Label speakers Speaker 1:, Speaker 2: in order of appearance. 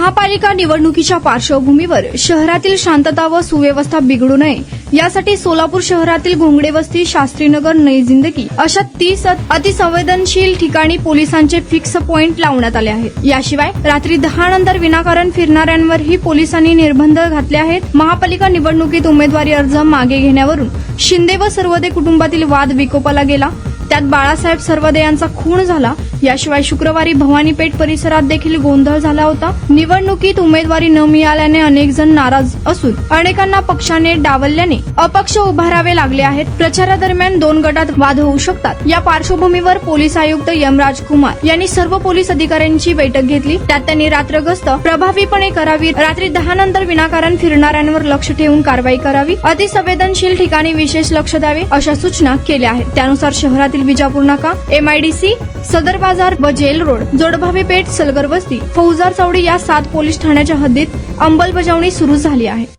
Speaker 1: महापालिका निवडणुकीच्या पार्श्वभूमीवर शहरातील शांतता व सुव्यवस्था बिघडू नये यासाठी सोलापूर शहरातील घोंगडे वस्ती, शास्त्रीनगर, नई जिंदगी अशा 30 अतिसंवेदनशील ठिकाणी पोलिसांचे फिक्स पॉइंट लावण्यात आले आहेत। याशिवाय रात्री 10 नंतर विनाकारण फिरणाऱ्यांवरही पोलिसांनी निर्बंध घातले आहेत। महापालिका निवडणुकीत उमेदवारी अर्ज मागे घेण्यावरून शिंदे व सर्वदे कुटुंबातील वाद विकोपाला गेला, त्यात बाळासाहेब सर्वदे यांचा खून झाला। याशिवाय शुक्रवारी भवानीपेठ परिसरात देखील गोंधळ झाला होता। निवडणुकीत उमेदवारी न मिळाल्याने अनेक जण नाराज असून अनेकांना पक्षाने डावलल्याने अपक्ष उभारावे लागले आहेत। प्रचारादरम्यान 2 गटात वाद होऊ शकतात। या पार्श्वभूमीवर पोलीस आयुक्त यमराज कुमार यांनी सर्व पोलीस अधिकाऱ्यांची बैठक घेतली, त्यात त्यांनी रात्र गस्त प्रभावीपणे करावी, रात्री 10 नंतर विनाकारण फिरणाऱ्यांवर लक्ष ठेवून कारवाई करावी, अतिसंवेदनशील ठिकाणी विशेष लक्ष द्यावे अशा सूचना केल्या आहेत। त्यानुसार शहरातील विजापूर नाका, MIDC, सदर बाजार व जेल रोड, जोडभावी पेठ, सलगर वस्ती, फौजदार चौडी या 7 पोलीस ठाण्याच्या हद्दीत अंमलबजावणी सुरू झाली आहे।